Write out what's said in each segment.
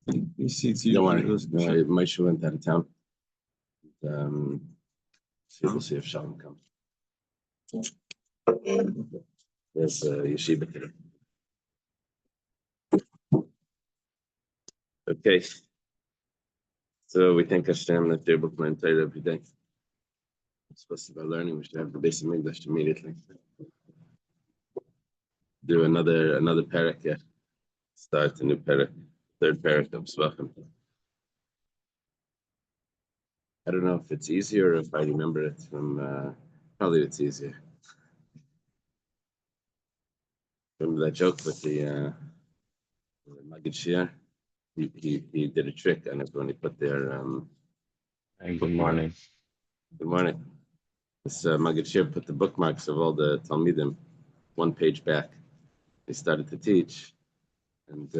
You see, it's Don't worry. usually Moshe went out of town. We'll see if Shalom comes. There's yeshiva today. Okay. So we thank Hashem that they're able to learn Torah every day. It's supposed to be learning. We should have the basic English immediately. Do another parak, yeah. Start a new parak. Third parak of Zavachim. I don't know if it's easier or if I remember it from. Probably it's easier. Remember that joke with the Maggid Shir? He did a trick on everyone. He put their Good morning. Good morning. This Maggid Shir put the bookmarks of all the Talmidim one page back. They started to teach, and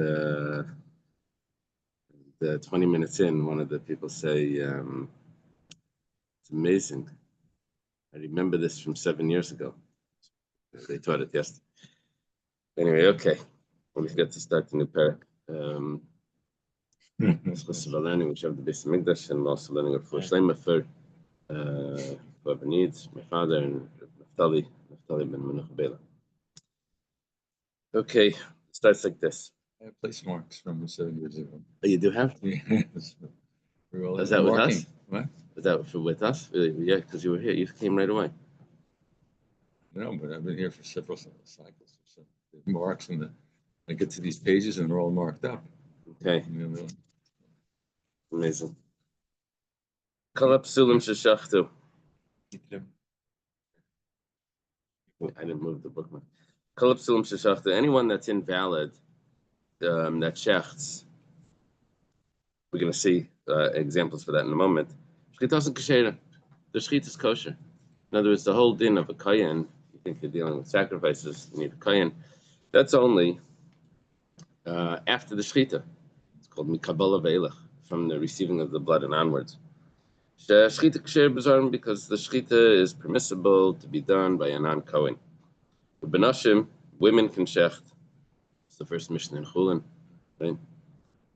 20 minutes in, one of the people say, "It's amazing. I remember this from 7 years ago." They taught it yesterday. Anyway, okay. When we get to start the new parak, learning, we should have the basic Mikdash, and also learning of Shlema for whoever needs, my father and Naftali ben Menuch Bela. Okay, it starts like this. I have place marks from 7 years ago. Oh, you do have? Yes. Is that with us? What? Is that with us? Yeah, because you were here. You came right away. No, but I've been here for several cycles. So the marks and I get to these pages and they're all marked up. Okay. You know, Amazing. Kalap Sulam Shashachtu. I didn't move the bookmark. Kalap Sulam Shashachtu. Anyone that's invalid, that shechts. We're going to see examples for that in a moment. Shchitas kosher. The shchit is kosher. In other words, the whole din of a kohen, you think you're dealing with sacrifices, you need a kohen. That's only after the shchita. It's called mikabala veilach, from the receiving of the blood and onwards. Shchita kosher b'zarim, because the shchita is permissible to be done by a non-kohen. For benashim, women can shecht. It's the first mission in Chulin, right?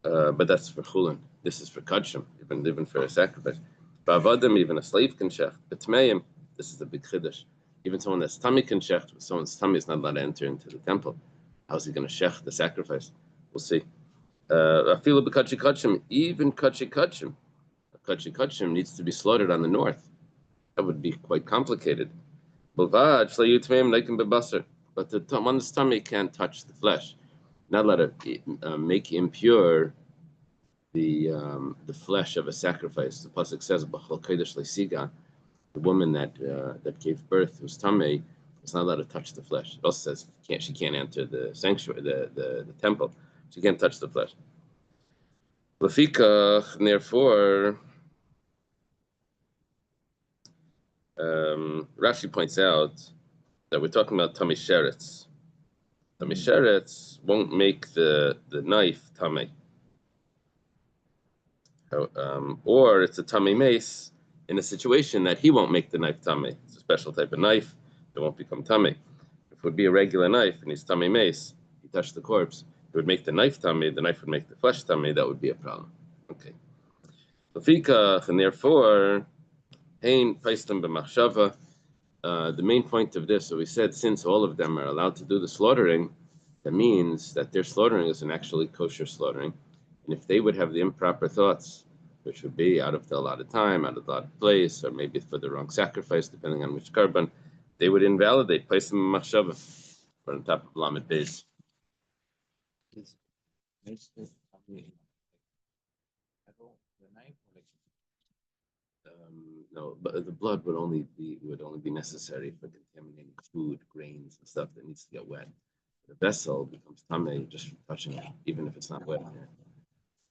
But that's for Chulin. This is for Kadshim, even for a sacrifice. Ba'avadim, even a slave can shecht. B'tmeim, this is the big chiddush. Even someone that's tummy can shecht, but someone's tummy is not allowed to enter into the temple. How's he going to shecht the sacrifice? We'll see. Afilu b'kachi kadshim, even kachi kadshim. Kachi kadshim needs to be slaughtered on the north. That would be quite complicated. But the one's tummy can't touch the flesh. Not let it make impure the flesh of a sacrifice. The pasuk says, "B'chol kodesh leisiga," the woman that gave birth, whose tummy is not allowed to touch the flesh. It also says she can't enter the sanctuary, the temple. She can't touch the flesh. Lefikach, therefore, Rashi points out that we're talking about tummy sheretz. Tummy sheretz won't make the knife tummy. Or it's a tummy mace in a situation that he won't make the knife tummy. It's a special type of knife that won't become tummy. If it would be a regular knife and he's tummy mace, he touched the corpse, it would make the knife tummy, the knife would make the flesh tummy, that would be a problem. Okay. And therefore, the main point of this, so we said, since all of them are allowed to do the slaughtering, that means that their slaughtering is an actually kosher slaughtering. And if they would have the improper thoughts, which would be out of the allotted time, out of the allotted place, or maybe for the wrong sacrifice, depending on which carbon, they would invalidate, place them in machshava, or on top of lamed beis. No, but the blood would only be necessary for contaminating food, grains, and stuff that needs to get wet. The vessel becomes tamei just from touching it, even if it's not wet.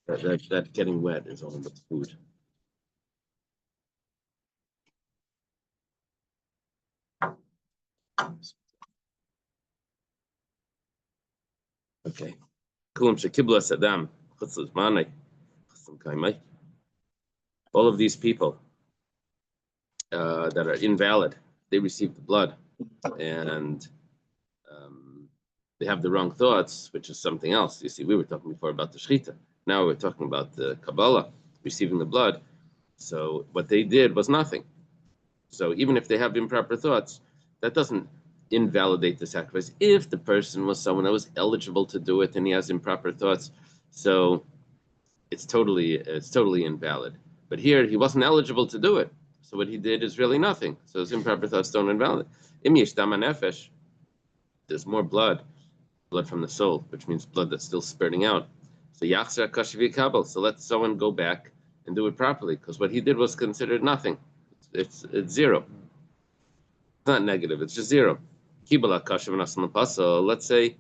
That getting wet is only with food. Okay. All of these people that are invalid, they receive the blood, and they have the wrong thoughts, which is something else. You see, we were talking before about the shechita. Now we're talking about the Kabbalah, receiving the blood. So what they did was nothing. So even if they have improper thoughts, that doesn't invalidate the sacrifice. If the person was someone that was eligible to do it and he has improper thoughts, so it's totally invalid. But here he wasn't eligible to do it. So what he did is really nothing. So his improper thoughts don't invalidate. Im yesh dam hanefesh, there's more blood from the soul, which means blood that's still spurting out. So yachzer kashiv kabel. So let someone go back and do it properly, because what he did was considered nothing. It's zero. It's not negative. It's just zero. Kibala kashiv nasan pasal. Let's say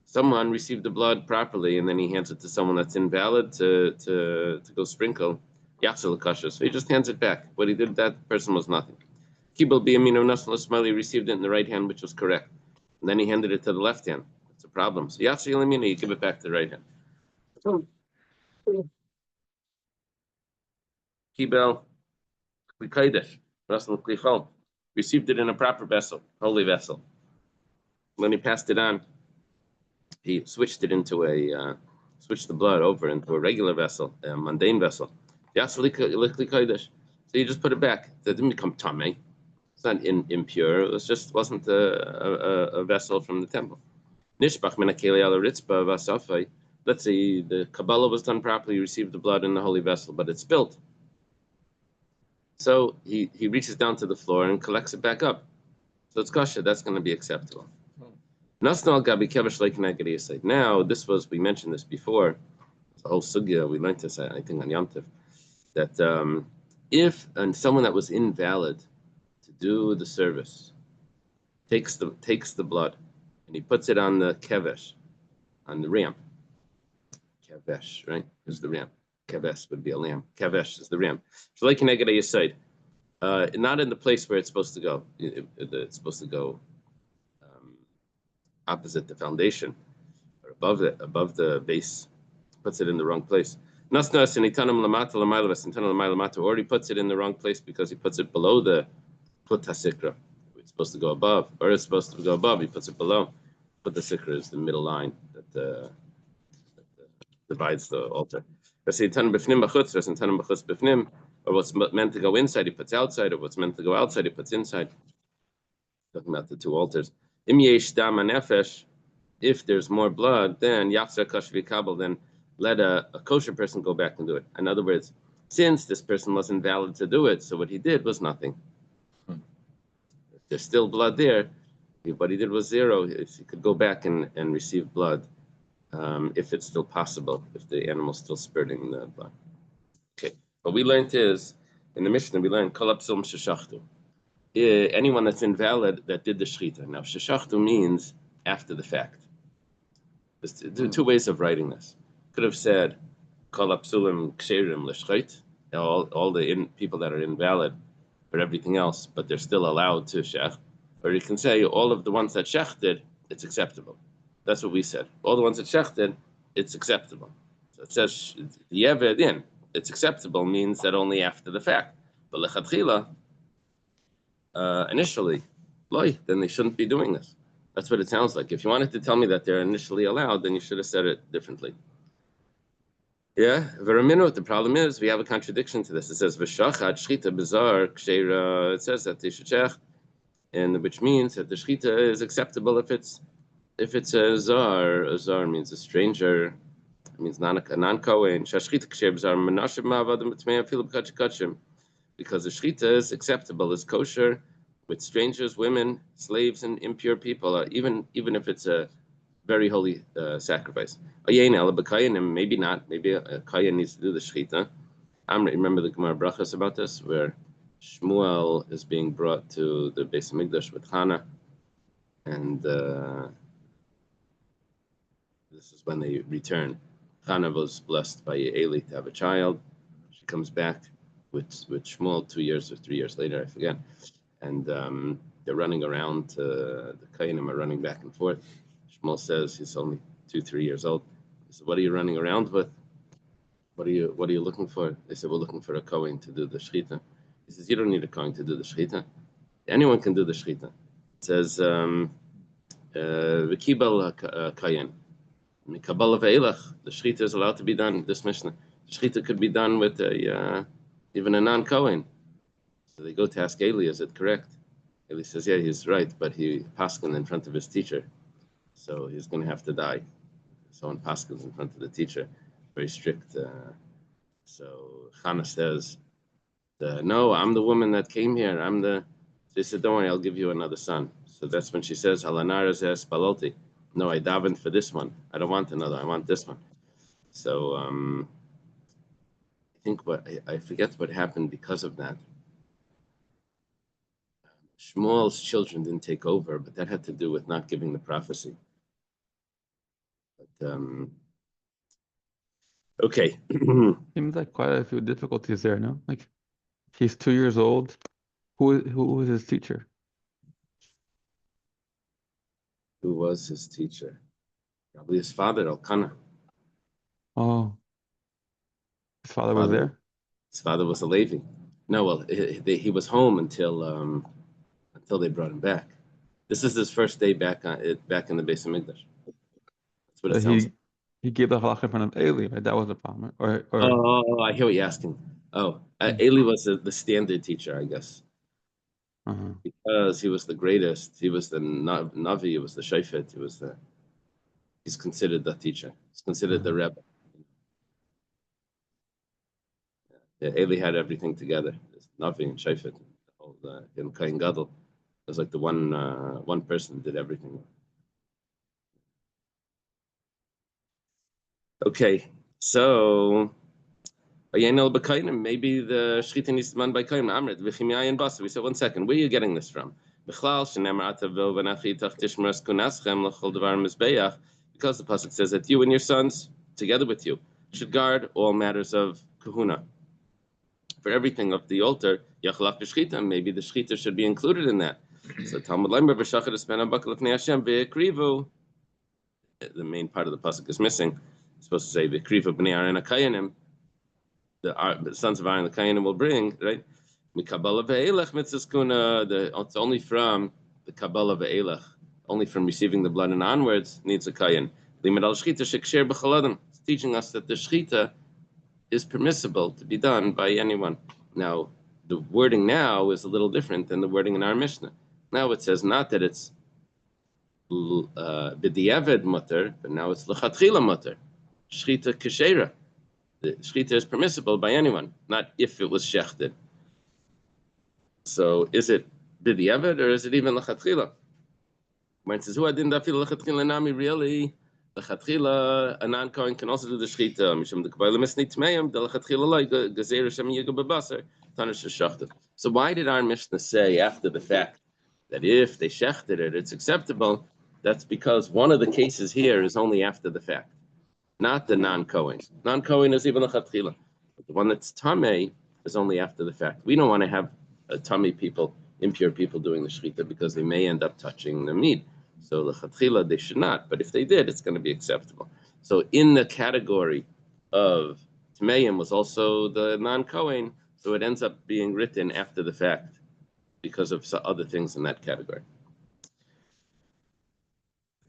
someone received the blood properly, and then he hands it to someone that's invalid to go sprinkle. Yachzer kashiv. So he just hands it back. What he did, that person was nothing. Kibal biyamino nasan l'smali, received it in the right hand, which was correct, and then he handed it to the left hand. It's a problem. So yachzer yamina, you give it back to the right hand. Kibel Klikaidesh, Rasul Klichol, received it in a proper vessel, holy vessel. When he passed it on, he switched it into switched the blood over into a regular vessel, a mundane vessel. So you just put it back. It didn't become tamei. It's not impure. It wasn't a vessel from the temple. Nishbach min hakeli ala ritzba v'asafai. Let's say the Kabbalah was done properly, he received the blood in the holy vessel, but it's spilled. So he reaches down to the floor and collects it back up. So it's kosher, that's going to be acceptable. Now, this was, we mentioned this before, the whole sugya, we learned this, I think, on Yom Tov, that if someone that was invalid to do the service takes the blood and he puts it on the kevesh, on the ramp, kevesh, right, is the ramp. Kevesh would be a lamb. Kevesh is the ram. So like Keneged Yesod, not in the place where it's supposed to go. It's supposed to go opposite the foundation, or above the base. Puts it in the wrong place. Nasnas and Itanam Lamata Lamailabas and Tanam Lamailabata already puts it in the wrong place because he puts it below the Put HaSikra. It's supposed to go above, or it's supposed to go above. He puts it below. Put HaSikra is the middle line that divides the altar. Or what's meant to go inside, he puts outside, or what's meant to go outside, he puts inside. Talking about the two altars. If there's more blood, then then let a kosher person go back and do it. In other words, since this person wasn't valid to do it, so what he did was nothing. If there's still blood there, what he did was zero. If he could go back and receive blood, if it's still possible, if the animal's still spurting the blood. Okay, what we learned is, in the Mishnah, we learned kol hapsulum sheshachtu. Anyone that's invalid that did the shechita. Now, sheshachtu means after the fact. There's two ways of writing this. Could have said kol hapsulim ksherim l'shchait, all the people that are invalid for everything else, but they're still allowed to shech. Or you can say all of the ones that shechted, it's acceptable. That's what we said. All the ones that shechted, it's acceptable. So it says the yeved in, it's acceptable means that only after the fact. But lechatchila, initially, then they shouldn't be doing this. That's what it sounds like. If you wanted to tell me that they're initially allowed, then you should have said it differently. Yeah, veraminu. The problem is we have a contradiction to this. It says v'shachat shchita bizar ksheira. It says that they should shech, and which means that the shchita is acceptable if it's a zar. A zar means a stranger. It means non-kohen. Shashchita ksheir bizar menashiv ma'avadim b'tmei afilu b'kachikachim. Because the shchita is acceptable as kosher with strangers, women, slaves, and impure people, even if it's a very holy sacrifice. Maybe not. Maybe a kohen needs to do the shchita. I remember the Gemara Brachas about this, where Shmuel is being brought to the Beis Hamikdash with Hannah, and this is when they return. Hannah was blessed by Eli to have a child. She comes back with Shmuel 2 years or 3 years later, I forget. And they're running around. The Kohanim are running back and forth. Shmuel says he's only 2-3 years old. He said, "What are you running around with? What are you looking for?" They said, "We're looking for a Kohen to do the shechita." He says, "You don't need a Kohen to do the shechita. Anyone can do the shechita." It says, "V'kibel Kohen." Mikabala ve'elach, the shechita is allowed to be done. This Mishnah, the shechita could be done with even a non-Kohen. So they go to ask Eli, is it correct? Eli says, yeah, he's right, but he paskin in front of his teacher, so he's going to have to die. Someone paskins in front of the teacher, very strict. So Chana says, no, I'm the woman that came here. They said, don't worry, I'll give you another son. So that's when she says, Halanar zeh spalolti. No, I davened for this one. I don't want another. I want this one. So I think I forget what happened because of that. Shmuel's children didn't take over, but that had to do with not giving the prophecy. But okay. Seems like quite a few difficulties there, no? Like he's 2 years old. Who was his teacher? Who was his teacher? Probably his father, Elkanah. Oh, his father was there? His father was a Levi. No, well, he was home until they brought him back. This is his first day back in the Beis Hamikdash. That's what it sounds like. He gave the halakha in front of Eli, right? That was the problem, right? Or Oh, I hear what you're asking. Oh, Eli was the standard teacher, I guess, because he was the greatest. He was the Navi. He was the Shofet. He's considered the teacher. He's considered the Rebbe. Yeah, Eli had everything together. Navi and Shofet, in Kohen Gadol. It was like the one person did everything. Okay, so maybe the shechita needs to be done by kohen. Amrit v'chimiyayin basa. We said, 1 second, where are you getting this from? Because the pasuk says that you and your sons, together with you, should guard all matters of kahuna. For everything of the altar, yachalach b'shechita, maybe the shechita should be included in that. So Talmud Leimer b'shachar espena bakal l'fnei Hashem v'ekrivu. The main part of the pasuk is missing. It's supposed to say v'ekrivu b'nei Aaron hakayanim. The sons of Aaron the Kayanim will bring, right? Mikabala ve'elach mitzaskuna. It's only from the Kabbalah ve'elach, only from receiving the blood and onwards needs a Kayan. Limad al shchita sheksher b'chaladim. It's teaching us that the shchita is permissible to be done by anyone. Now, the wording now is a little different than the wording in our Mishnah. Now it says not that it's b'diavad mutter, but now it's l'chatchila mutter. Shchita keshera. The shechita is permissible by anyone, not if it was shechted. So is it b'diavad or is it even l'chatchila? When it says, "Who adin dafil l'chatchila nami," really, l'chatchila, a non-kohen can also do the shechita. Mishum d'kavayla misnei tmeim, the l'chatchila like gazer shem yiga b'basar tanish shechted. So why did our Mishnah say after the fact that if they shechted it, it's acceptable? That's because one of the cases here is only after the fact. Not the non-Kohen. Non-Kohen is even a chatchila. The one that's tamei is only after the fact. We don't want to have tamei people, impure people doing the shechita because they may end up touching the meat. So the chatchila, they should not. But if they did, it's going to be acceptable. So in the category of tameim was also the non-Kohen. So it ends up being written after the fact because of some other things in that category.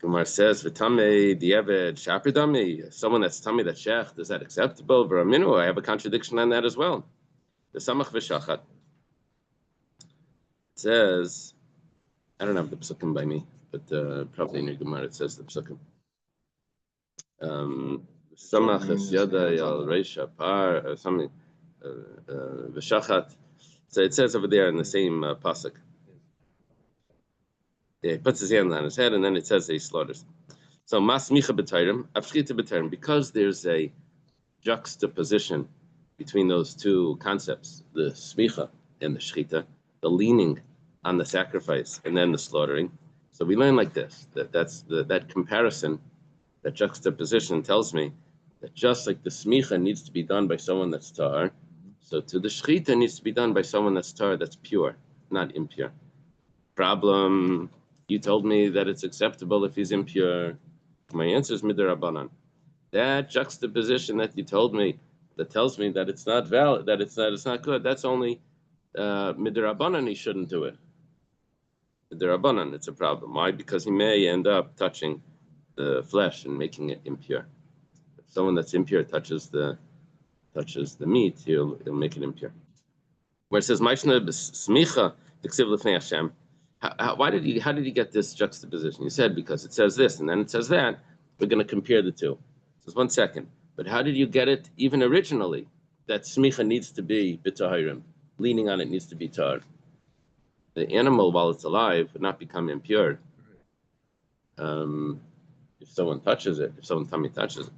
Gemara says, "V'tamei diavad shapridami." Someone that's tamei that shech, is that acceptable? V'raminu, I have a contradiction on that as well. The samach v'shachat. It says, I don't have the psukim by me, but probably in your Gemara it says the psukim. Samach es yada yal reisha par something v'shachat. So it says over there in the same pasuk. Yeah, he puts his hand on his head, and then it says that he slaughters. So mas micha b'tayrim, avshchita b'tayrim, because there's a juxtaposition between those two concepts, the smicha and the shchita, the leaning on the sacrifice and then the slaughtering. So we learn like this, that comparison, that juxtaposition tells me that just like the smicha needs to be done by someone that's tar, so to the shchita needs to be done by someone that's tar, that's pure, not impure. Problem. You told me that it's acceptable if he's impure. My answer is midirabanan. That juxtaposition that you told me, that tells me that it's not valid, that it's not good. That's only midirabanan. He shouldn't do it. Midirabanan, it's a problem. Why? Because he may end up touching the flesh and making it impure. If someone that's impure touches the meat, he'll make it impure. Where it says Maishna Smicha Tiksiv Lefnei Hashem. How did he get this juxtaposition? You said because it says this and then it says that. We're going to compare the two. Just 1 second. But how did you get it even originally that smicha needs to be b'tahirim? Leaning on it needs to be tar. The animal, while it's alive, would not become impure if someone touches it, if someone's tummy touches it.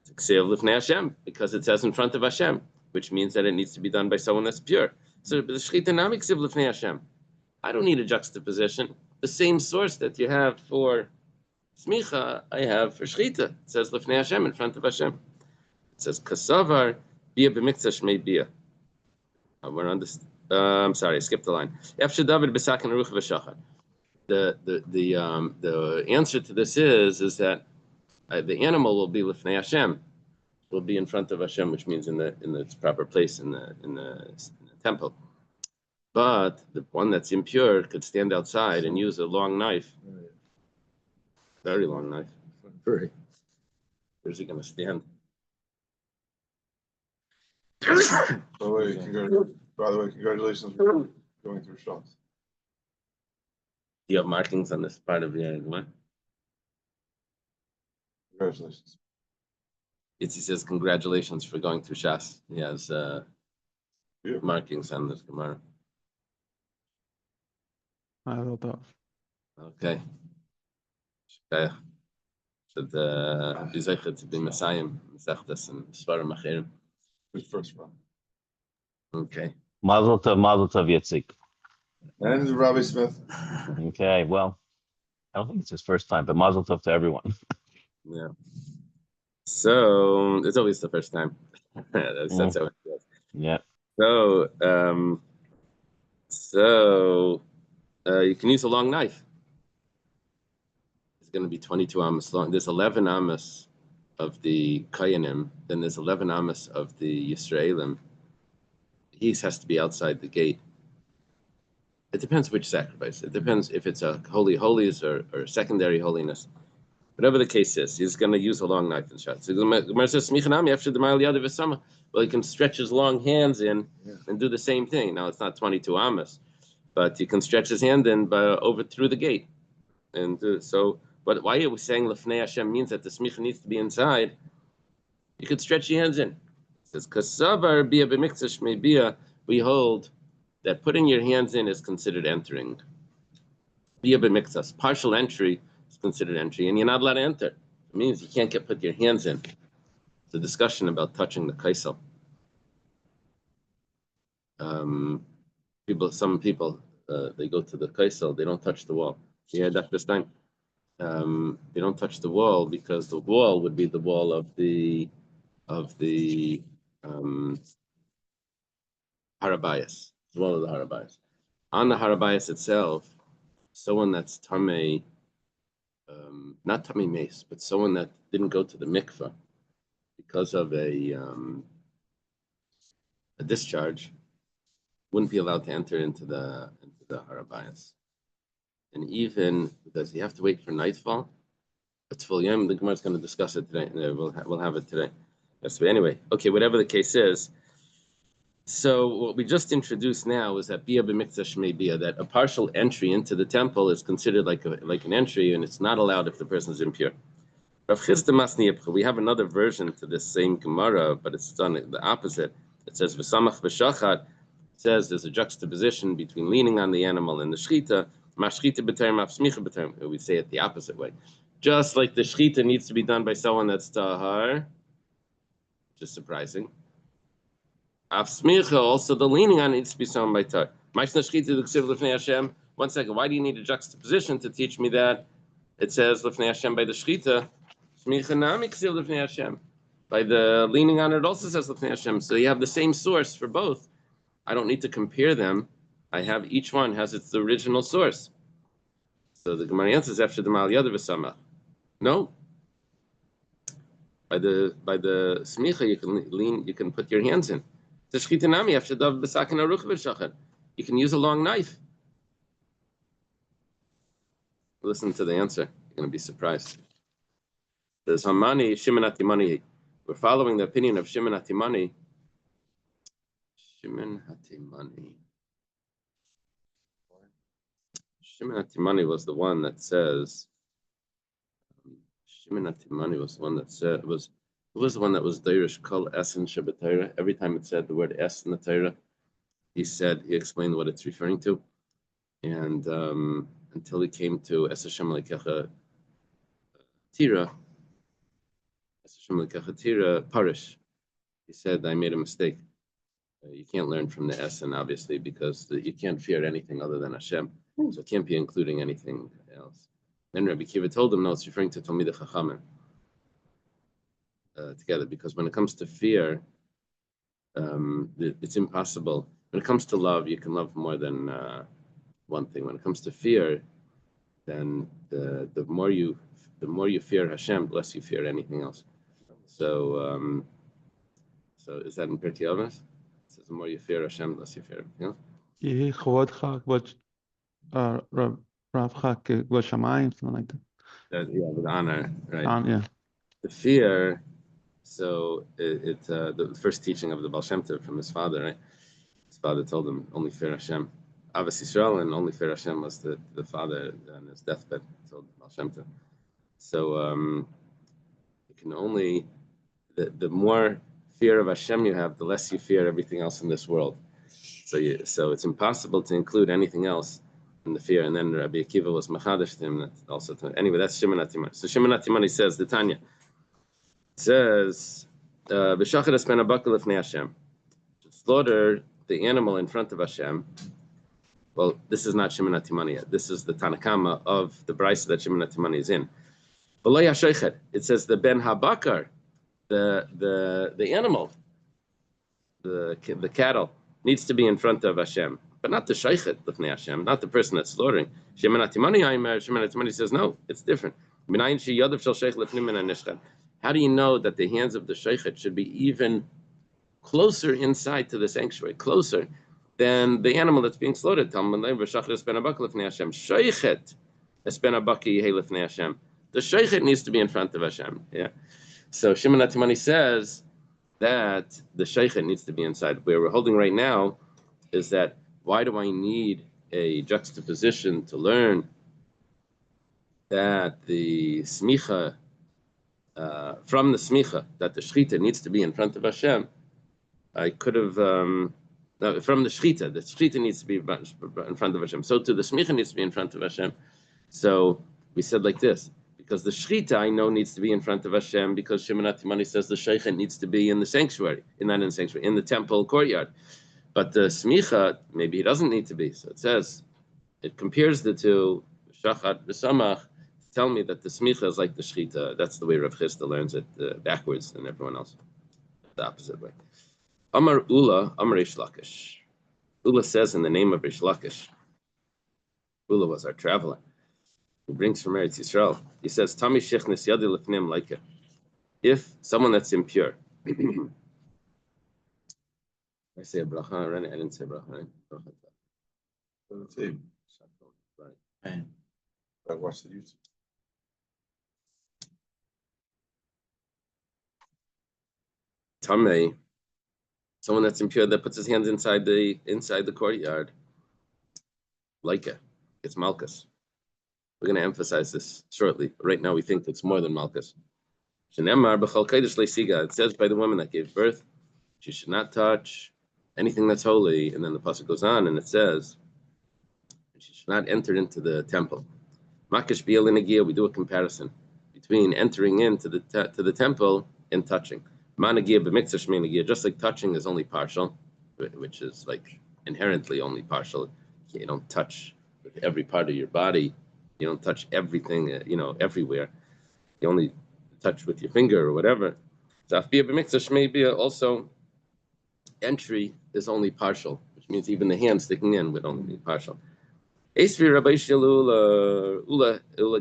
It's Ksiv Lifnei Hashem, because it says in front of Hashem, which means that it needs to be done by someone that's pure. So the Shechita Nami Ksiv Lifnei Hashem. I don't need a juxtaposition. The same source that you have for smicha, I have for shechita. It says Lifnei Hashem, in front of Hashem. It says kasavar bia b'miktzah shmei bia. We're on this. I'm sorry, I skipped the line. Efshe David b'sakin aruch v'shachar. The answer to this is that the animal will be Lifnei Hashem, will be in front of Hashem, which means in its proper place in the temple. But the one that's impure could stand outside and use a long knife, very long knife. Very. Where's he going to stand? By the way, congratulations for going through shots. Do you have markings on this part of your Gemara? Congratulations. He says, congratulations for going through Shas. He has markings on this Gemara. Okay. Should be zeichet to be Messiahim, Mesechtas, and Svarim Achirim. His first one. Okay. Mazel tov, Yitzchak. And Rabbi Smith. Okay, well, I don't think it's his first time, but mazel tov to everyone. Yeah. So it's always the first time. That's how it feels. Yeah. So you can use a long knife. It's going to be 22 amos long. There's 11 amos of the Kayanim, then there's 11 amos of the Yisraelim. He has to be outside the gate. It depends which sacrifice. It depends if it's a holy holies or secondary holiness. Whatever the case is, he's going to use a long knife and shot. So Gemara says, well, he can stretch his long hands in and do the same thing. Now, it's not 22 amos, but he can stretch his hand in over through the gate. And but why are we saying Lefnei Hashem means that the smicha needs to be inside? You could stretch your hands in. It says, Kasavar bia b'miktzah shmei bia, we hold that putting your hands in is considered entering. Bia b'miktzah, partial entry is considered entry, and you're not allowed to enter. It means you can't put your hands in. It's a discussion about touching the kaisel. Some people, they go to the kaisel, they don't touch the wall. Yeah, that's this time. They don't touch the wall because the wall would be the wall of the Harabayas, the wall of the Harabayas. On the Harabayas itself, someone that's tamei, not tamei mace, but someone that didn't go to the mikveh because of a discharge, wouldn't be allowed to enter into the Harabayas. And even because you have to wait for nightfall, it's full yom. The Gemara is going to discuss it today. We'll have it today. Yes, but anyway, okay, whatever the case is. So what we just introduced now is that bia b'miktzah shmei bia, that a partial entry into the temple is considered like an entry, and it's not allowed if the person is impure. We have another version to this same Gemara, but it's done the opposite. It says v'samach v'shachat. It says there's a juxtaposition between leaning on the animal and the shechita. We say it the opposite way. Just like the shechita needs to be done by someone that's tahar, which is surprising. Also the leaning on it needs to be someone by tahar. 1 second, why do you need a juxtaposition to teach me that? It says Lifnei Hashem by the shechita. By the leaning on it also says Lifnei Hashem. So you have the same source for both. I don't need to compare them. I have each one has its original source. So the Gemara answers after the Mal Yad v'Samach. No. By the smicha you can lean, you can put your hands in. The shchitanami after dav b'sakin aruch v'shachat. You can use a long knife. Listen to the answer. You're going to be surprised. There's Hamani, Shimon Hatimani. We're following the opinion of Shimon Hatimani. Shimon Hatimani. Shimon Hatimani was the one that says. Shimon Hatimani was the one that said who was the one that was Deirish Kol Essen Shabbatayra. Every time it said the word Es in the Torah, he explained what it's referring to, and until he came to Es Hashem Lekecha Tira, Es Hashem Lekecha Tira Parish. He said, I made a mistake. You can't learn from the Essen, obviously, because you can't fear anything other than Hashem. So it can't be including anything else. Then Rabbi Kiva told him, no, it's referring to Talmidei Chachamim together, because when it comes to fear, it's impossible. When it comes to love, you can love more than one thing. When it comes to fear, then the more you fear Hashem, the less you fear anything else. So is that in Pirkei Avos? It says the more you fear Hashem, the less you fear everything else. יהי כבודך כבוד רבך כבוד שמיים, something like that. Yeah, with honor, right? Yeah. The fear. So it's the first teaching of the Baal Shem Tov from his father, right? His father told him only fear Hashem, Avos Yisrael, and only fear Hashem was the father on his deathbed told Baal Shem Tov. So you can only the more fear of Hashem you have, the less you fear everything else in this world. So it's impossible to include anything else in the fear. And then Rabbi Akiva was machadash to him. That's also anyway. That's Shimon Hatimani. So Shimon Hatimani says the Tanya. Says, "V'shachar es ben habakar lifnei Hashem." Slaughter the animal in front of Hashem. Well, this is not Shimon Hatimani yet. This is the Tanakama of the Brisa that Shimon Hatimani is in. V'lo yashaychet. It says the ben habakar, the animal, the cattle needs to be in front of Hashem, but not the shaychet lifnei Hashem, not the person that's slaughtering. Shimon Hatimani says no, it's different. How do you know that the hands of the sheikhet should be even closer inside to the sanctuary, closer than the animal that's being slaughtered? The sheikhet needs to be in front of Hashem. Yeah. So Shimon Hatimani says that the sheikhet needs to be inside. Where we're holding right now is that why do I need a juxtaposition to learn that the smicha from the smicha that the shechita needs to be in front of Hashem? I could have from the shechita needs to be in front of Hashem. So too the smicha needs to be in front of Hashem. So we said like this, because the shechita I know needs to be in front of Hashem, because Shimon Hatimani says the sheikhet needs to be in the sanctuary, in the temple courtyard. But the smicha, maybe he doesn't need to be. So it says, it compares the two, shachat v'samach, tell me that the smicha is like the shechita. That's the way Rav Chisda learns it backwards than everyone else, the opposite way. Amar Ula, Amar Reish Lakish. Ula says in the name of Reish Lakish. Ula was our traveler who brings from Eretz Yisrael. He says, Tami shechnes yadi lefnim like if someone that's impure. I say a bracha already. I didn't say bracha. Right? Right. I watched the YouTube. Tamei, someone that's impure that puts his hands inside the courtyard, like it's malchus. We're going to emphasize this shortly. Right now, we think it's more than malchus. It says by the woman that gave birth, she should not touch anything that's holy. And then the pasuk goes on, and it says she should not enter into the temple. Makish biel inagia. We do a comparison between entering into the temple and touching. Managia b'mikzah shmeinagia. Just like touching is only partial, which is like inherently only partial. You don't touch with every part of your body. You don't touch everything, everywhere. You only touch with your finger or whatever. Also, entry is only partial, which means even the hand sticking in would only be partial. Ula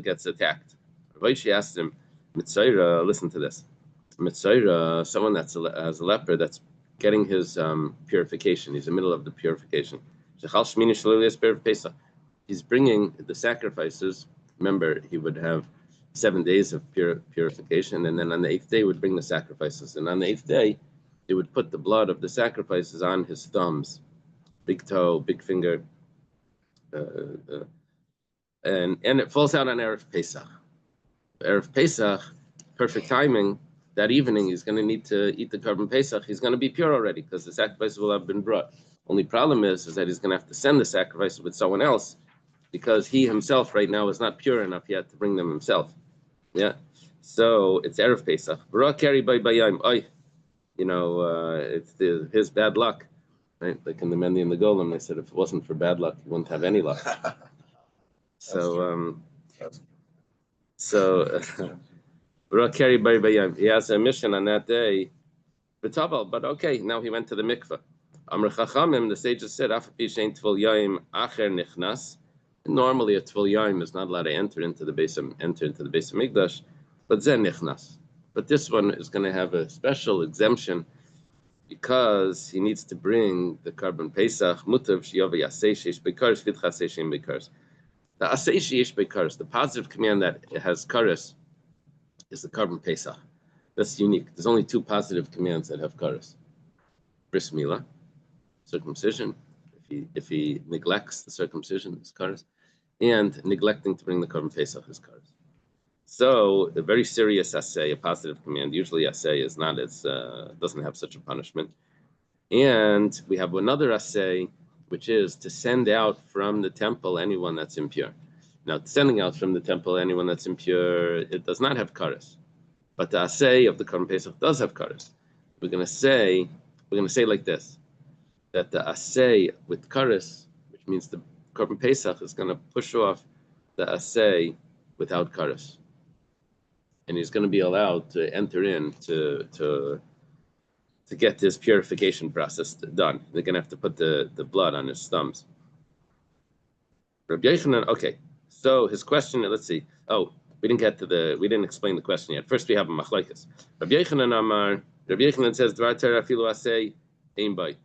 gets attacked. Rabbi asked him, Mitzayra, listen to this. Mitzayra, someone that's has a leper that's getting his purification. He's in the middle of the purification. He's bringing the sacrifices. Remember, he would have 7 days of purification, and then on the 8th day would bring the sacrifices. And on the 8th day, they would put the blood of the sacrifices on his thumbs, big toe, big finger, and it falls out on Erev Pesach. Erev Pesach, perfect timing. That evening, he's going to need to eat the Korban Pesach. He's going to be pure already because the sacrifices will have been brought. Only problem is that he's going to have to send the sacrifices with someone else because he himself right now is not pure enough yet to bring them himself. Yeah, so it's Erev Pesach. It's his bad luck, right? Like in the Mendy and the Golem, they said if it wasn't for bad luck, he wouldn't have any luck. So he has a mission on that day, but okay, now he went to the mikveh. Amr Chachamim, the sages said, normally a Tvul Yaim is not allowed to enter into the base of Mikdash, but Zen Nichnas. But this one is going to have a special exemption because he needs to bring the Korban Pesach, Mutav Shiyava Yasei Sheish Bekars, Vitchasei Shem Bekars. The Asei Sheish Bekars, the positive command that it has Karas, is the Korban Pesach. That's unique. There's only 2 positive commands that have Karas. Bris Milah, circumcision. If he neglects the circumcision, it's Karas. And neglecting to bring the Korban Pesach is Karas. So a very serious assay, a positive command. Usually assay is not as doesn't have such a punishment. And we have another assay, which is to send out from the temple anyone that's impure. Now, sending out from the temple anyone that's impure, it does not have kares. But the assay of the Korban Pesach does have kares. We're going to say like this, that the assay with kares, which means the Korban Pesach is going to push off the assay without kares. And he's going to be allowed to enter in to get this purification process done. They're going to have to put the blood on his thumbs. Rabbi Yochanan, okay. So his question, let's see. Oh, we didn't explain the question yet. First we have a machlokes. Rabbi Yochanan says, Dvar Torah afilu asay ein bai.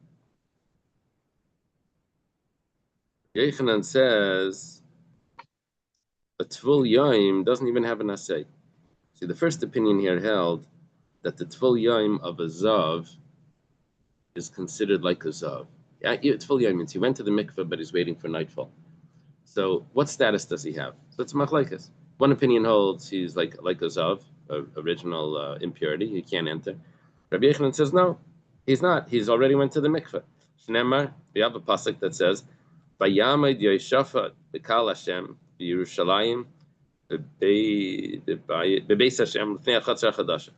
Rabbi Yochanan says, a Tvul Yaim doesn't even have an asay. See, the first opinion here held that the Tvul Yaim of a Zav is considered like a Zav. Tvul Yaim means he went to the mikveh, but he's waiting for nightfall. So what status does he have? So it's machlokes. One opinion holds he's like a Zav, original impurity, he can't enter. Rabbi Yochanan says, no, he's not. He's already went to the mikveh. Shneimar, we have a pasuk that says, Vayamid Yoshafat B'Kal Hashem B'Yerushalayim B'Beis Hashem L'fnei HaChatzar Chadasha.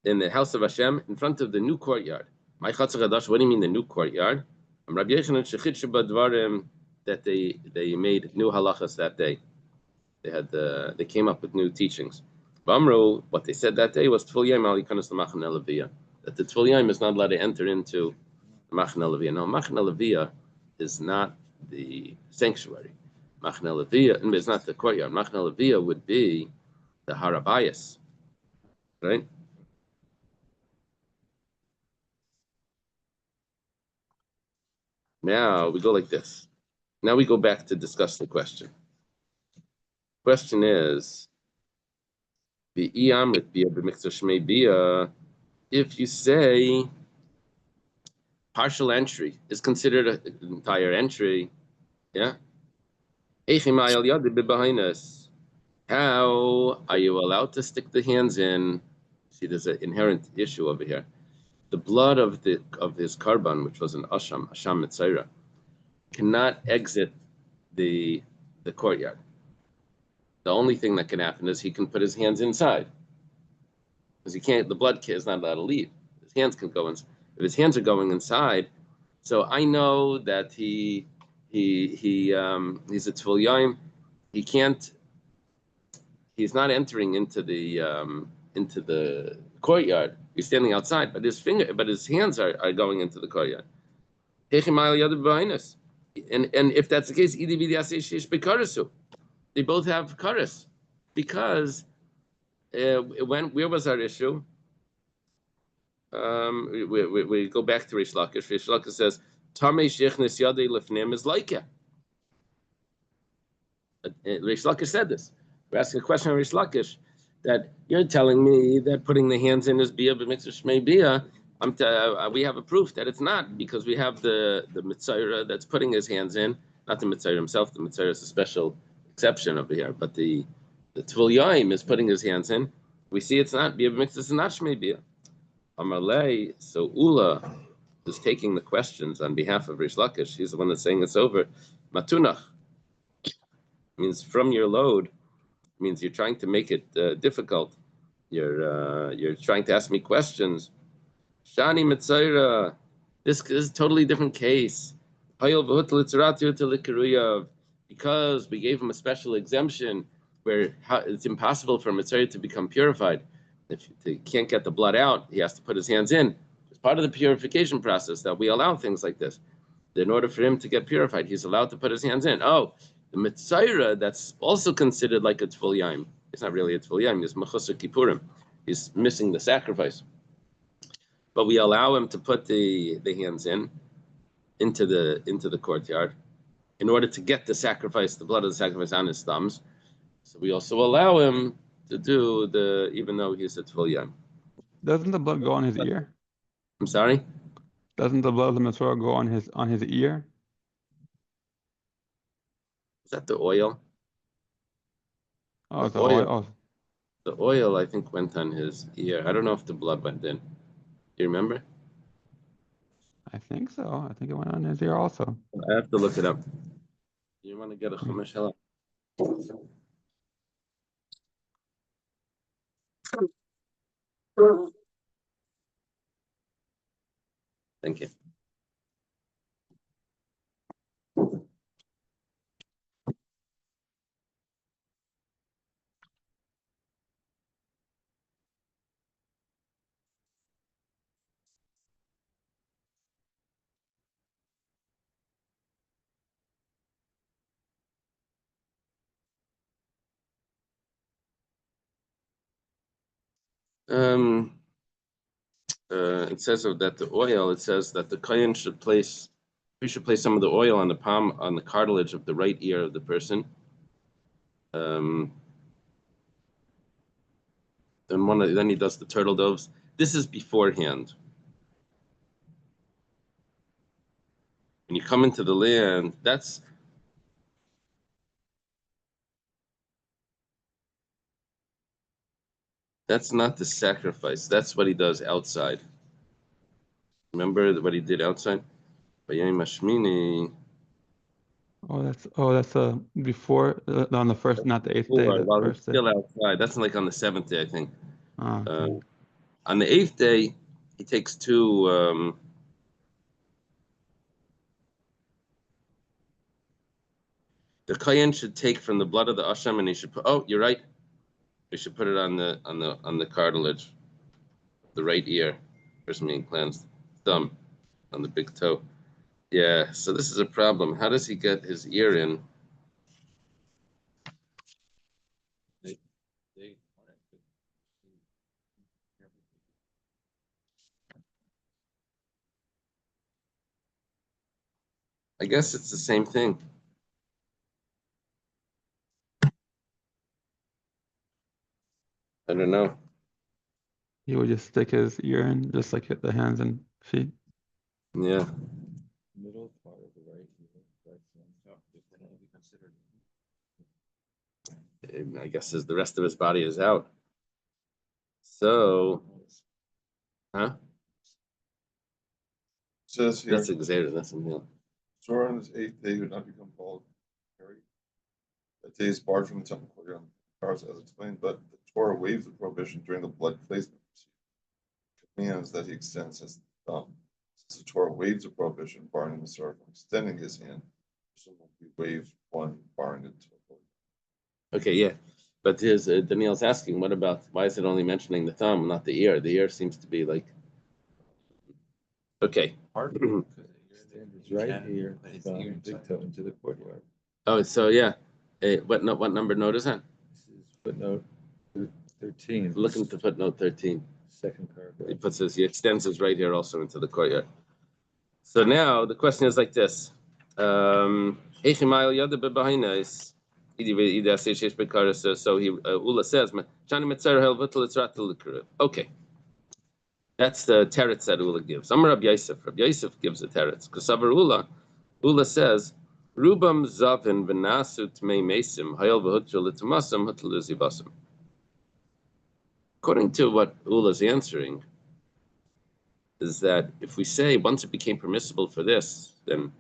In the house of Hashem, in front of the new courtyard. My Chatzar Chadash, what do you mean the new courtyard? Rabbi Yochanan Shechitshu B'Dvarim, that they made new halachas that day. They came up with new teachings. V'amru, what they said that day was Tvul Yaim al Yikanos L'Machane Leviyah, that the Tvul Yaim is not allowed to enter into Machane Leviyah. Now, Machane Leviyah is not the sanctuary. Machane Leviyah is not the courtyard. Machane Leviyah would be the Harabayas, right? Now we go like this. Now we go back to discuss the question. Question is, if you say partial entry is considered an entire entry, yeah? How are you allowed to stick the hands in? See, there's an inherent issue over here. The blood of his karban, which was an asham mitzayra, cannot exit the courtyard. The only thing that can happen is he can put his hands inside, because he can't. The blood is not allowed to leave. His hands can go in. If his hands are going inside, so I know that he's a Tvul Yaim. He can't. He's not entering into the courtyard. He's standing outside, but his hands are going into the courtyard. And if that's the case, they both have kares, because where was our issue? We go back to Rish Lakish. Rish Lakish says, "Tamei sheichnes yadei lefnim is like it." Reish Lakish said this. We're asking a question of Reish Lakish that you're telling me that putting the hands in is bia b'mitzvah shmei bia. We have a proof that it's not, because we have the Mitzayra that's putting his hands in, not the Mitzayra himself. The Mitzayra is a special exception over here, but the Tvul Yaim is putting his hands in. We see it's not bia b'mitzvah, it's not shmei bia. Amalei, so Ula is taking the questions on behalf of Reish Lakish. He's the one that's saying it's over. Matunach means from your load, means you're trying to make it difficult. You're trying to ask me questions. Shani Mitzayra, this is a totally different case. Because we gave him a special exemption where it's impossible for Mitzayra to become purified. If he can't get the blood out, he has to put his hands in. It's part of the purification process that we allow things like this. In order for him to get purified, he's allowed to put his hands in. Oh, the Mitzayra, that's also considered like a Tvul Yaim. It's not really a Tvul Yaim, it's Mechusar Kippurim. He's missing the sacrifice. But we allow him to put the hands into the courtyard in order to get the sacrifice, the blood of the sacrifice on his thumbs. So we also allow him to do even though he's a Tvul Yaim. Doesn't the blood go on his ear? I'm sorry? Doesn't the blood of the Mitzvah go on his ear? Is that the oil? Oh, The oil. Oh, The oil, I think, went on his ear. I don't know if the blood went in. Do you remember? I think so. I think it went on his ear also. I have to look it up. You want to get a chumash? Hello. Thank you. It says that the oil. It says that the kohen should place. We should place some of the oil on the cartilage of the right ear of the person. Then he does the turtle doves. This is beforehand. When you come into the land, that's not the sacrifice. That's what he does outside. Remember what he did outside? Vayayim Hashmini. Oh, that's before on the first, not the 8th day. While The he's first day. still outside. That's like on the 7th day, I think. Oh, okay. On the 8th day, he takes two. The kohen should take from the blood of the asham, and he should put. Oh, you're right. We should put it on the cartilage, the right ear, person being cleansed, thumb, on the big toe. Yeah. So this is a problem. How does he get his ear in? I guess it's the same thing. I don't know. He would just stick his ear in, just like hit the hands and feet. Yeah. Middle part of the right ear, right top, can only be considered. I guess the rest of his body is out. So, huh? Says here, That's exerted. That's a meal. Torah on his 8th day would not become bald. That day is barred from the temple courtyard, as explained, but the Torah waives the prohibition during the blood placement procedure. Commands that he extends his thumb. Since the Torah waives the prohibition barring the Sarah from extending his hand, so will be waived one barring it to a Okay, yeah. But Daniel's asking, what about, why is it only mentioning the thumb, not the ear? The ear seems to be like, okay. It's right here, big toe into the courtyard. Oh, so yeah. What number note is that? This is footnote 13. Looking to footnote 13. Second paragraph. He extends his right ear also into the courtyard. So now the question is like this. So Ula says, okay. That's the teretz that Ula gives. Amar Rabbi Yosef. Rabbi Yosef gives a teretz. Kasavar Ula says, Rubam zavin v'nasu tmei mesim hayel v'hutru l'tumasam hutru l'zibasim. According to what Ula's answering, is that if we say once it became permissible for this, then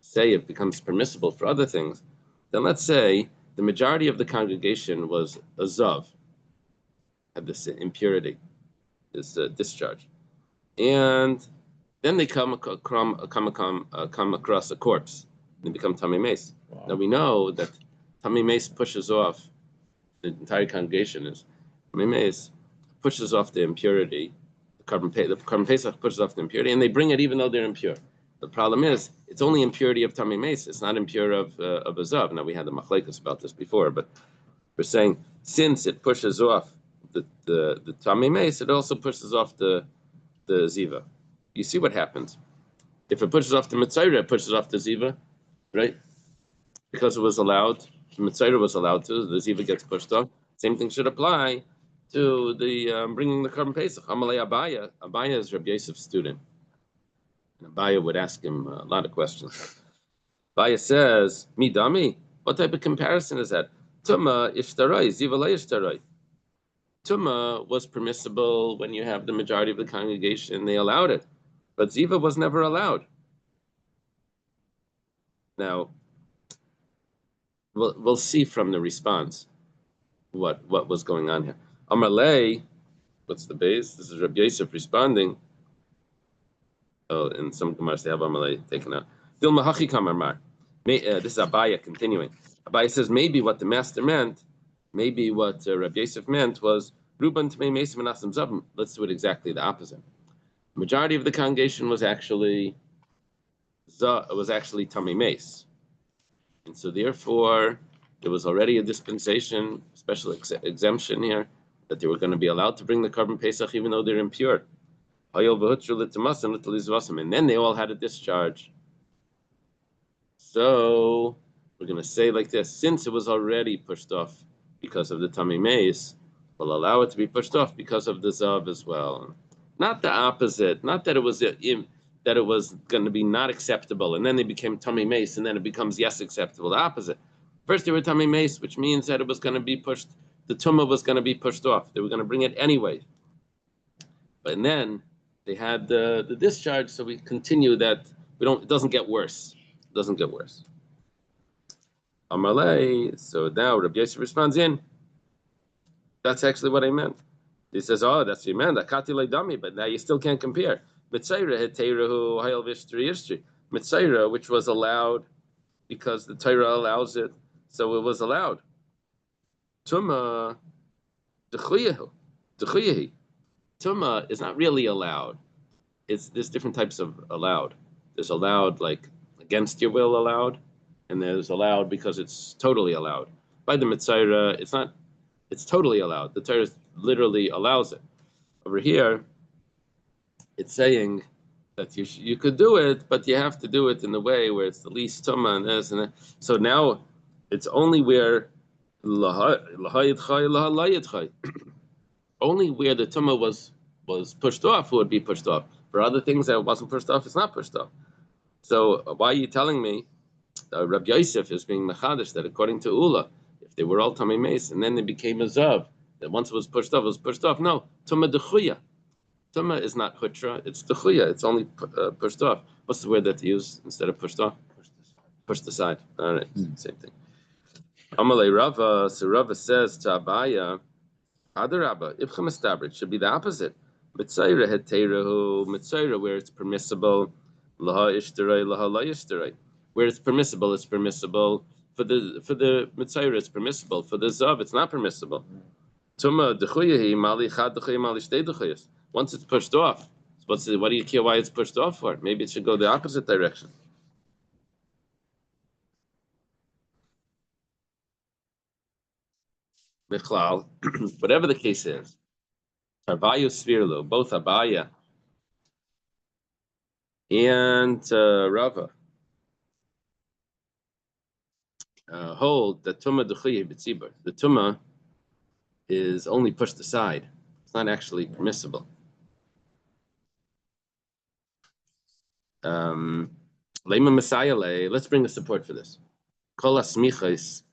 say it becomes permissible for other things, then let's say the majority of the congregation was a zav, had this impurity, this discharge, and then they come across a corpse and they become tamei mace. Wow. Now we know that tamei mace pushes off the entire congregation. Is tamei mace pushes off the impurity. The carbon pesach pushes off the impurity, and they bring it even though they're impure. The problem is it's only impurity of tamei mace. It's not impure of a zav. Now we had the machlekes about this before, but we're saying since it pushes off the tamei mace, it also pushes off the ziva. You see what happens if it pushes off the mitzayra, it pushes off the ziva, right? Because it was allowed. The mitzayra was allowed to. The ziva gets pushed off. Same thing should apply to the bringing the carbon pesach. Amalei Abaya. Abaya is Rabbi Yosef's student. And Abaya would ask him a lot of questions. Abaya says, "Mi dami, what type of comparison is that? Tuma ishtarai, ziva la ishtarai. Tuma was permissible when you have the majority of the congregation; they allowed it, but ziva was never allowed. Now, we'll see from the response what was going on here. Amalei, what's the base? This is Rabbi Yosef responding. Oh, in some Gemaras they have Amalei taken out. Dilma hachi kamar mar. This is Abaya continuing. Abaya says maybe what the master meant, maybe what Rabbi Yosef meant was Ruban Tmei Mesim Anasim Zavim. Let's do it exactly the opposite. The majority of the congregation was actually Tamei Mace, and so therefore there was already a dispensation, special exemption here, that they were going to be allowed to bring the carbon pesach even though they're impure. And then they all had a discharge. So we're going to say like this: since it was already pushed off because of the tamei mace, we'll allow it to be pushed off because of the zav as well. Not the opposite. Not that it was going to be not acceptable, and then they became tamei mace, and then it becomes yes acceptable. The opposite. First they were tamei mace, which means that it was going to be pushed. The tumah was going to be pushed off. They were going to bring it anyway. But then they had the discharge, so we continue that. It doesn't get worse. It doesn't get worse. Amalei. So now Rabbi Yosef responds in. That's actually what I meant. He says, "Oh, that's what you meant. Akati leidami," but now you still can't compare. Mitzayra heterahu hayel v'ishtri yishtri. Mitzayra, which was allowed because the Torah allows it, so it was allowed. Tuma dechuyahi. Tuma is not really allowed. There's different types of allowed. There's allowed like against your will allowed, and there's allowed because it's totally allowed. By the Mitzayra, it's not. It's totally allowed. The Torah literally allows it. Over here, it's saying that you could do it, but you have to do it in the way where it's the least tumah and this and that. So now it's only where only where the tumah was pushed off would be pushed off. For other things that wasn't pushed off, it's not pushed off. So why are you telling me Rabbi Yosef is being mechadish that according to Ula, if they were all tamei mace and then they became a zav, that once it was pushed off, it was pushed off. No, tumah dechuya. Tumah is not hutra, it's dechuya. It's only pushed off. What's the word that they use instead of pushed off? Pushed aside. All right, same thing. Amalei Rava. So Rava says to Abaya, Adarabba, Ibcha Mistabrit should be the opposite. Mitzayra heterahu, Mitzayra where it's permissible, laha ishtarai, laha la ishtarai. Where it's permissible for the Mitzayra, it's permissible. For the Zav, it's not permissible. Tuma dechuyahi mali chad dechuya mali shtei dechuyas. Once it's pushed off, what do you care why it's pushed off for? Maybe it should go the opposite direction. Michlal, whatever the case is, Tarvayu Svirlu, both Abaya and Rava hold that Tumah Duchiyeh B'tzibur. The Tumah is only pushed aside. It's not actually permissible. Lema Messiah, let's bring a support for this. Kol asmichas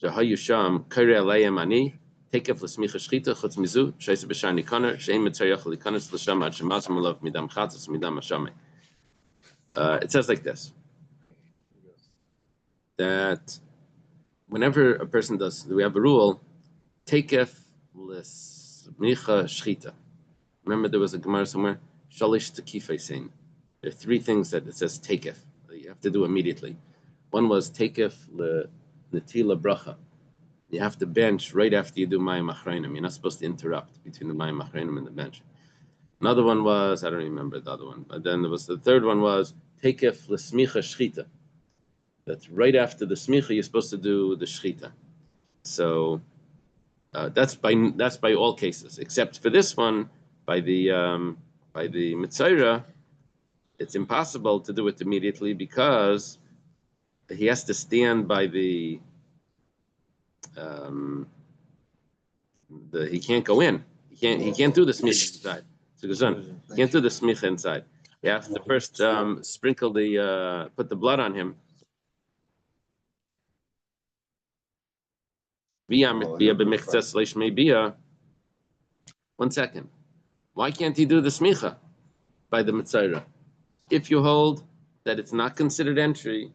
shehayu sham kare alayim ani tekef l'smicha shchita chutz mizu sheisa b'shani kaner sheim mitzayach likanes l'sham ad shemazim alav midam chatzas midam hashame. It says like this, that whenever a person does, we have a rule, tekef l'smicha shchita. Remember there was a Gemara somewhere, shalish tekifei sein. There are three things that it says takef. You have to do immediately. One was takef l'netila bracha. You have to bench right after you do mayim achrayim. You're not supposed to interrupt between the mayim achrayim and the bench. Another one was, I don't remember the other one, but then there was the third one was takef l'smicha shchita. That's right after the smicha, you're supposed to do the shchita. So that's by all cases, except for this one, by the Mitzayra, it's impossible to do it immediately because he has to stand by he can't go in. He can't do the smicha inside. He can't do the smicha inside. You have to first sprinkle put the blood on him. One second. Why can't he do the smicha by the Mitzayra? If you hold that it's not considered entry,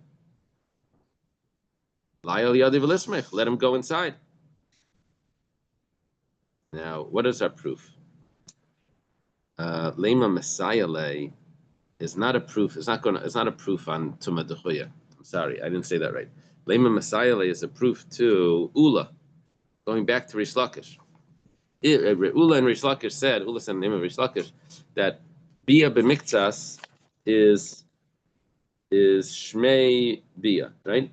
let him go inside. Now, what is our proof? Lema Messiah lay is not a proof. It's not a proof on Tumah Dechuya. I'm sorry, I didn't say that right. Lema Messiah lay is a proof to Ula, going back to Rish Lakish. Ula and Rish Lakish said, Ula said in the name of Rish Lakish, that Bia b'miktsas is Shmei Bia, right?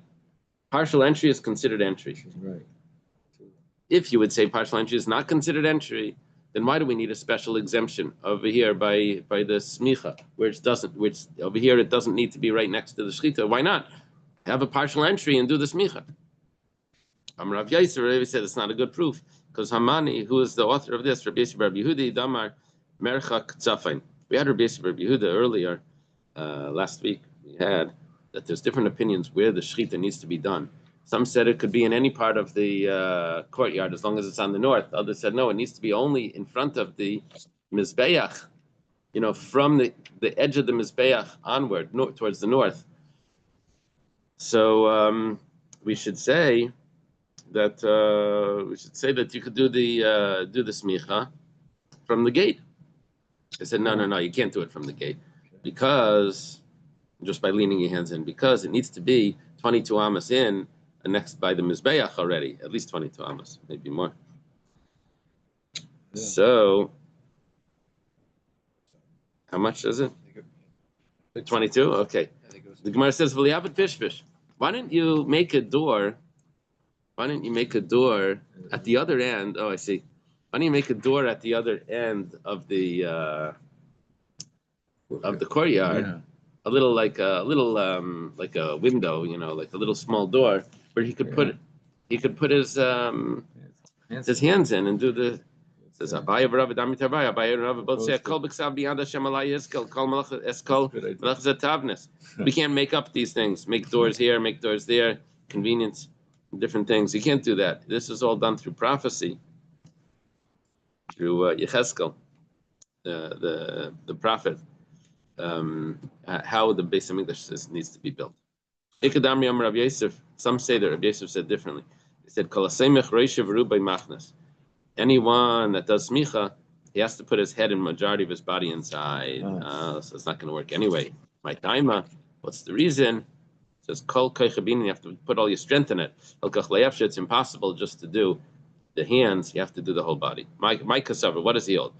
Partial entry is considered entry. Right. If you would say partial entry is not considered entry, then why do we need a special exemption over here by the smicha, which over here it doesn't need to be right next to the shchita? Why not have a partial entry and do the smicha? Rav Yisrael said it's not a good proof because Hamani, who is the author of this, Rabbi Yisrael Bar Yehudi Damar Merchak Tzafain. We had Rabbi Yisrael Bar Yehuda earlier last week. We had that there's different opinions where the shechita needs to be done. Some said it could be in any part of the courtyard as long as it's on the north. Others said no, it needs to be only in front of the mizbeach, from the edge of the mizbeach onward, towards the north. So we should say that you could do the smicha from the gate. I said no, you can't do it from the gate because just by leaning your hands in, because it needs to be 22 amas in and next by the mizbeach already, at least 22 amas, maybe more. Yeah. So how much is it? 22. Okay. The Gemara says, "V'liyavet pishpish." Why didn't you make a door? Why didn't you make a door at the other end? Oh, I see. Why don't you make a door at the other end of the courtyard? Yeah. A little like a window, like a little small door where he could put his hands in and do the. Says Abaye Rav Dami Tarbaya. Abaye Rav both say Kol B'Ksav B'Yad Hashem Alai Yiskel Kol Malach Eskol Malach Zatavnes. We can't make up these things. Make doors here, make doors there. Convenience, different things. You can't do that. This is all done through prophecy, through Yecheskel, the prophet. How the Beis Hamikdash needs to be built. Ikadam Yom Rav Yosef. Some say that Rav Yosef said differently. He said Kol Hasemech Reishav Rubai Machnas. Anyone that does smicha, he has to put his head and majority of his body inside. So it's not going to work anyway. My daima, what's the reason? It says kol koichabin, you have to put all your strength in it. It's impossible just to do the hands. You have to do the whole body. My kasavar, what does he hold?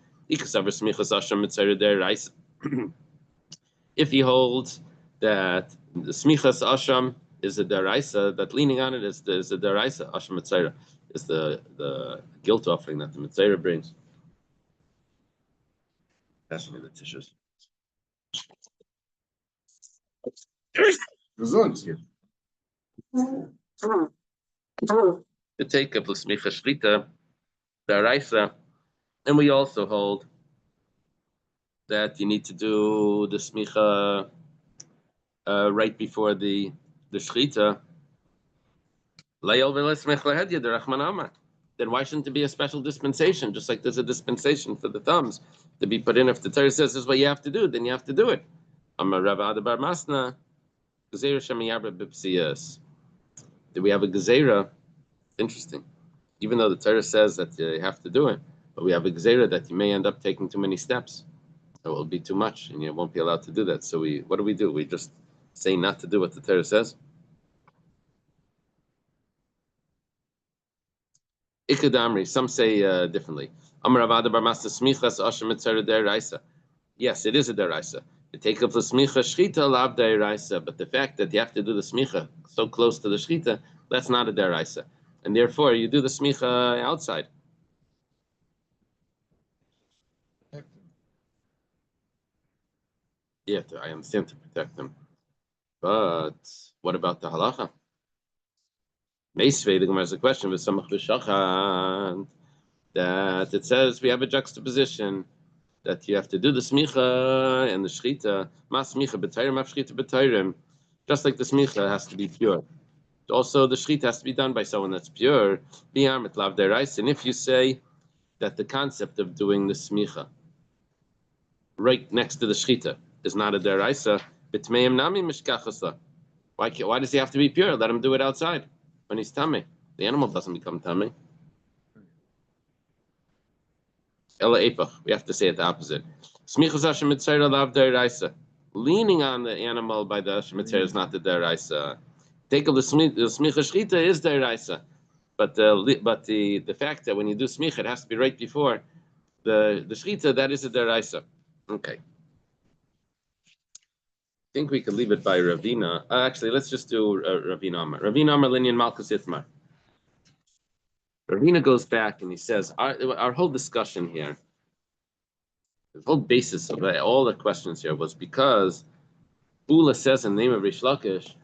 If he holds that the smichas asham is a daraisa, that leaning on it is the daraisa asham mitzayra, is the guilt offering that the mitzayra brings. Pass me the tissues. Gesund. to take up l'smicha shrita, daraisa, and we also hold that you need to do the smicha right before the shrita. Then why shouldn't there be a special dispensation, just like there's a dispensation for the thumbs to be put in? If the Torah says this is what you have to do, then you have to do it. Amar Rav Ada bar Masna, Gezerah Shemayarba b'psiyas. Do we have a gezerah? Interesting. Even though the Torah says that you have to do it, but we have a gezerah that you may end up taking too many steps. It will be too much, and you won't be allowed to do that. So what do? We just say not to do what the Torah says. Ikadamri, some say differently. Amar Rav Ada bar Masna smichas asher mitzvah deraisa. Yes, it is a deraisa. You take up the smicha shchita lav deraisa, but the fact that you have to do the smicha so close to the shchita, that's not a deraisa, and therefore you do the smicha outside. Yeah, I understand, to protect them, but what about the halacha? Meisvei, the Gemara has a question with samach v'shachan, that it says we have a juxtaposition that you have to do the smicha and the shchita, mas smicha b'tayrim, af shchita b'tayrim, just like the smicha has to be pure. Also, the shchita has to be done by someone that's pure. B'yam et lav deraisa. And if you say that the concept of doing the smicha right next to the shchita is not a deraisa, b'tmeim nami mishkachasa. Why does he have to be pure? Let him do it outside when he's tummy. The animal doesn't become tummy. Ela epach. We have to say it the opposite. Smichas Hashem mitzayra lav deraisa. Leaning on the animal by the Hashem mitzayra is not the deraisa. Take of the smicha shchita is deraisa, but the fact that when you do smicha it has to be right before the shchita, that is a deraisa. Okay. I think we could leave it by Ravina. Actually, let's just do Ravina Amar. Ravina Amar Linyan Malkus Itmar. Ravina goes back and he says, our whole discussion here, the whole basis of all the questions here was because Ula says in the name of Rish Lakish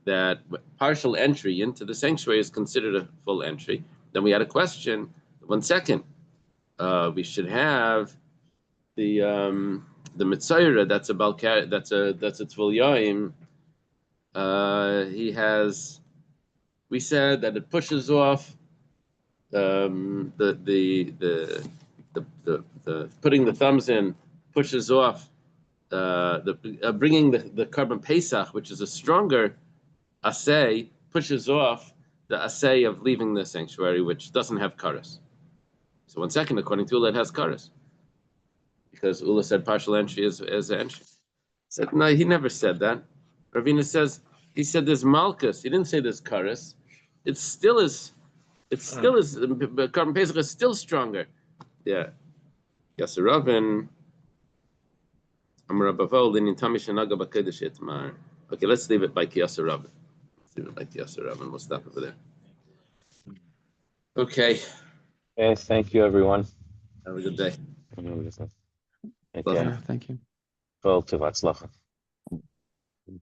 that partial entry into the sanctuary is considered a full entry. Then we had a question. 1 second. We should have the Mitzayra, that's a Balkar, that's a Tvul Yaim. We said that it pushes off the putting the thumbs in pushes off bringing the carbon Pesach, which is a stronger assay, pushes off the assay of leaving the sanctuary, which doesn't have karas. So 1 second, according to Ula, it has karas, because Ula said partial entry is an entry. Said no, he never said that. Ravina says he said there's malchus. He didn't say there's karas. It still is. Carbon Pesach is still stronger. Yeah. Yasser Ravin. Okay, let's leave it by Yasser Ravin. Let's leave it by Yasser Ravin. We'll stop over there. Okay. Okay, thank you, everyone. Have a good day. Take Bye. care. Thank you. Well, to Vatzlacha.